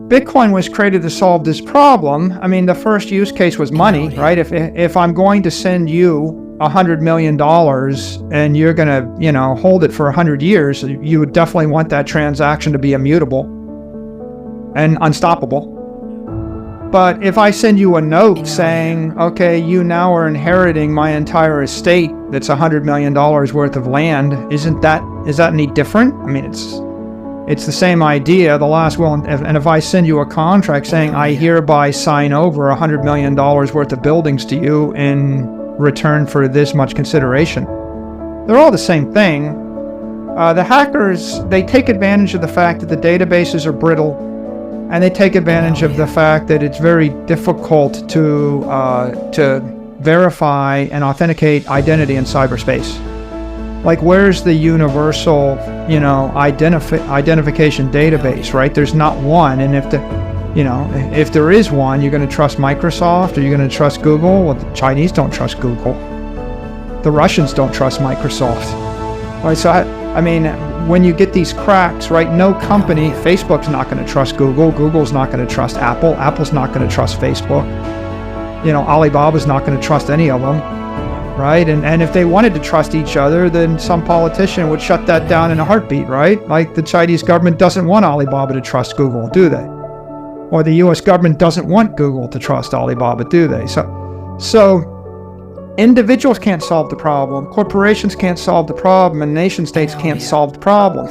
Bitcoin was created to solve this problem. I mean, the first use case was money, right? If I'm going to send you $100 million and you're going to, hold it for 100 years, you would definitely want that transaction to be immutable and unstoppable. But if I send you a note saying, okay, you now are inheriting my entire estate that's $100 million worth of land, is that any different? I mean, it's the same idea, the last will, and if I send you a contract saying I hereby sign over $100 million worth of buildings to you in return for this much consideration, they're all the same thing. The hackers, they take advantage of the fact that the databases are brittle, and they take advantage of the fact that it's very difficult to verify and authenticate identity in cyberspace. Like, where's the universal, identification database, right? There's not one, and if there is one, you're going to trust Microsoft or you're going to trust Google. Well, the Chinese don't trust Google. The Russians don't trust Microsoft. Right, so I mean, when you get these cracks, right, no company, Facebook's not going to trust Google, Google's not going to trust Apple, Apple's not going to trust Facebook, Alibaba's not going to trust any of them, right? And if they wanted to trust each other, then some politician would shut that down in a heartbeat, right? Like, the Chinese government doesn't want Alibaba to trust Google, do they? Or the US government doesn't want Google to trust Alibaba, do they? So individuals can't solve the problem, corporations can't solve the problem, and nation states can't solve the problem.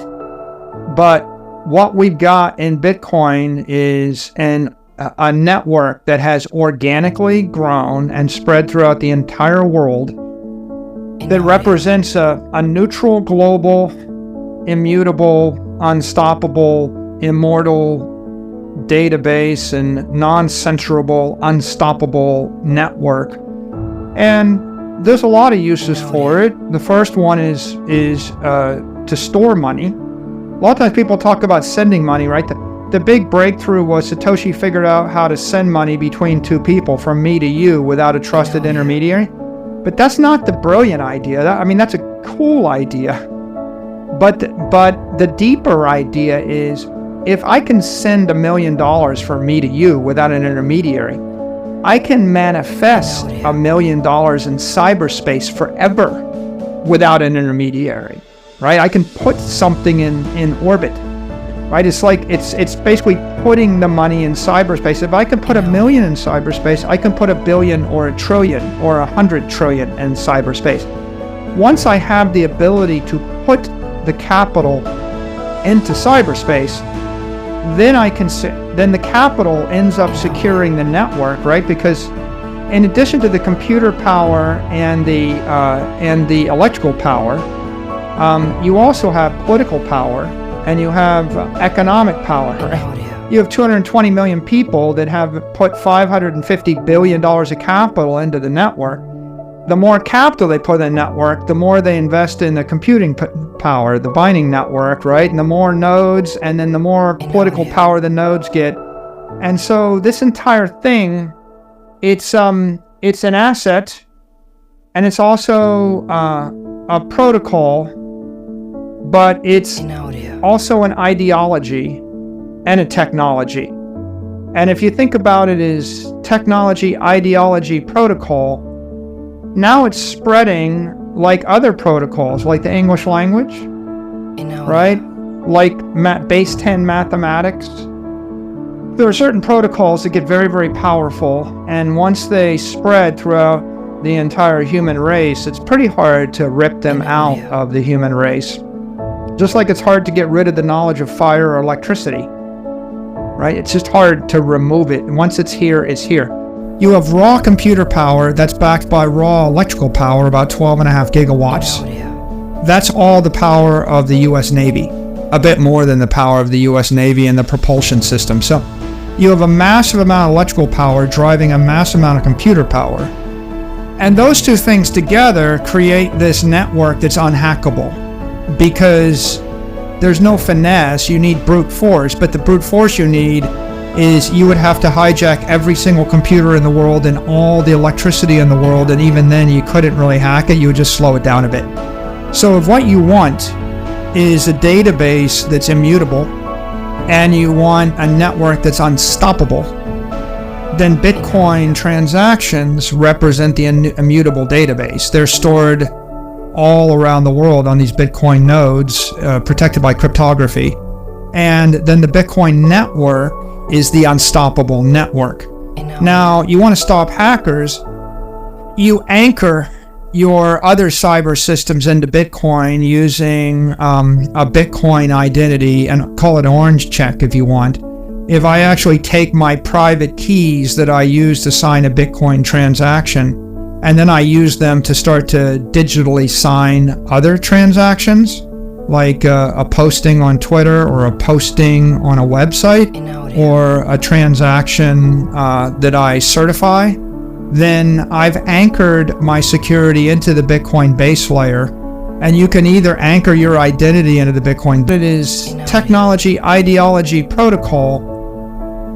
But what we've got in Bitcoin is a network that has organically grown and spread throughout the entire world that represents a neutral, global, immutable, unstoppable, immortal database and non-censorable, unstoppable network. And there's a lot of uses for it. The first one is to store money. A lot of times people talk about sending money, right? The big breakthrough was Satoshi figured out how to send money between two people, from me to you, without a trusted intermediary. But that's not the brilliant idea. That's a cool idea. But the deeper idea is, if I can send $1 million from me to you without an intermediary, I can manifest $1 million in cyberspace forever without an intermediary, right? I can put something in orbit, right? It's like, it's basically putting the money in cyberspace. If I can put $1 million in cyberspace, I can put $1 billion or $1 trillion or $100 trillion in cyberspace. Once I have the ability to put the capital into cyberspace, then the capital ends up securing the network, right? Because in addition to the computer power and the electrical power, you also have political power and you have economic power, right? You have 220 million people that have put $550 billion of capital into the network. The more capital they put in the network, the more they invest in the computing power, the binding network, right? And the more nodes, and then the more political power the nodes get. And so this entire thing, it's an asset, and it's also a protocol, but it's also an ideology and a technology. And if you think about it as technology, ideology, protocol, now it's spreading like other protocols, like the English language, right? Like base 10 mathematics. There are certain protocols that get very, very powerful, and once they spread throughout the entire human race, it's pretty hard to rip them out of the human race. Just like it's hard to get rid of the knowledge of fire or electricity, right? It's just hard to remove it. And once it's here, it's here. You have raw computer power that's backed by raw electrical power, about 12.5 gigawatts. That's all the power of the US Navy, a bit more than the power of the US Navy and the propulsion system. So you have a massive amount of electrical power driving a massive amount of computer power. And those two things together create this network that's unhackable, because there's no finesse. You need brute force, but the brute force you need is you would have to hijack every single computer in the world and all the electricity in the world, and even then you couldn't really hack it. You would just slow it down a bit. So if what you want is a database that's immutable, and you want a network that's unstoppable, then Bitcoin transactions represent the immutable database. They're stored all around the world on these Bitcoin nodes, protected by cryptography. And then the Bitcoin network is the unstoppable network. Now, you want to stop hackers, you anchor your other cyber systems into Bitcoin using a Bitcoin identity, and call it orange check if you want. If I actually take my private keys that I use to sign a Bitcoin transaction, and then I use them to start to digitally sign other transactions, like a posting on Twitter or a posting on a website, or a transaction that I certify, then I've anchored my security into the Bitcoin base layer. And you can either anchor your identity into the Bitcoin. It is technology, ideology, protocol.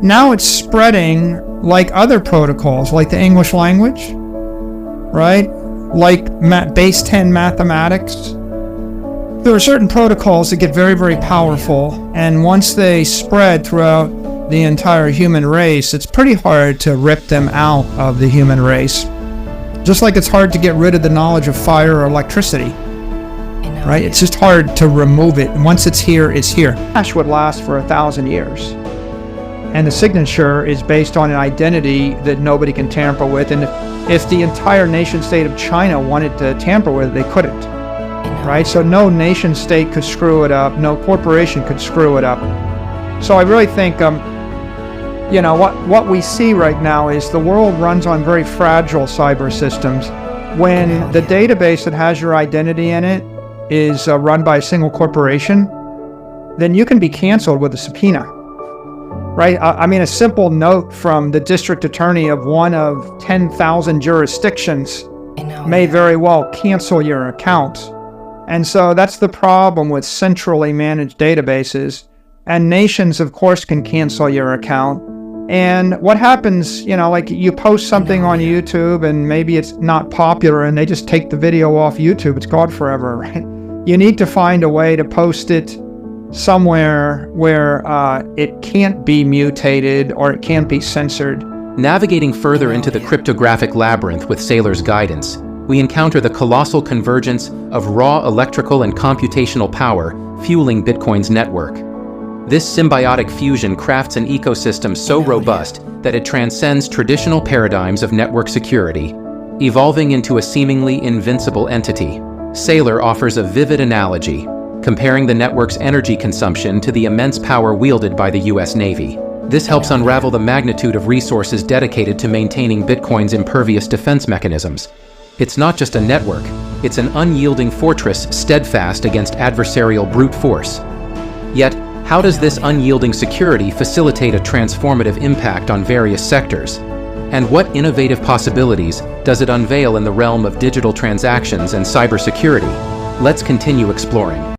Now it's spreading like other protocols, like the English language, right? Like base 10 mathematics. There are certain protocols that get very, very powerful, and once they spread throughout the entire human race, it's pretty hard to rip them out of the human race. Just like it's hard to get rid of the knowledge of fire or electricity, right? It's just hard to remove it. Once it's here, it's here. Hash would last for 1,000 years. And the signature is based on an identity that nobody can tamper with. And if the entire nation state of China wanted to tamper with it, they couldn't, right? So no nation state could screw it up. No corporation could screw it up. So I really think, what we see right now is the world runs on very fragile cyber systems. When the database that has your identity in it is run by a single corporation, then you can be canceled with a subpoena, right? I mean, a simple note from the district attorney of one of 10,000 jurisdictions may very well cancel your account. And so that's the problem with centrally managed databases. And nations, of course, can cancel your account. And what happens, like you post something on YouTube and maybe it's not popular and they just take the video off YouTube, it's gone forever, right? You need to find a way to post it somewhere where it can't be mutated or it can't be censored. Navigating further into the cryptographic labyrinth with Saylor's guidance, we encounter the colossal convergence of raw electrical and computational power fueling Bitcoin's network. This symbiotic fusion crafts an ecosystem so robust that it transcends traditional paradigms of network security, evolving into a seemingly invincible entity. Saylor offers a vivid analogy, comparing the network's energy consumption to the immense power wielded by the US Navy. This helps unravel the magnitude of resources dedicated to maintaining Bitcoin's impervious defense mechanisms. It's not just a network, it's an unyielding fortress steadfast against adversarial brute force. Yet, how does this unyielding security facilitate a transformative impact on various sectors? And what innovative possibilities does it unveil in the realm of digital transactions and cybersecurity? Let's continue exploring.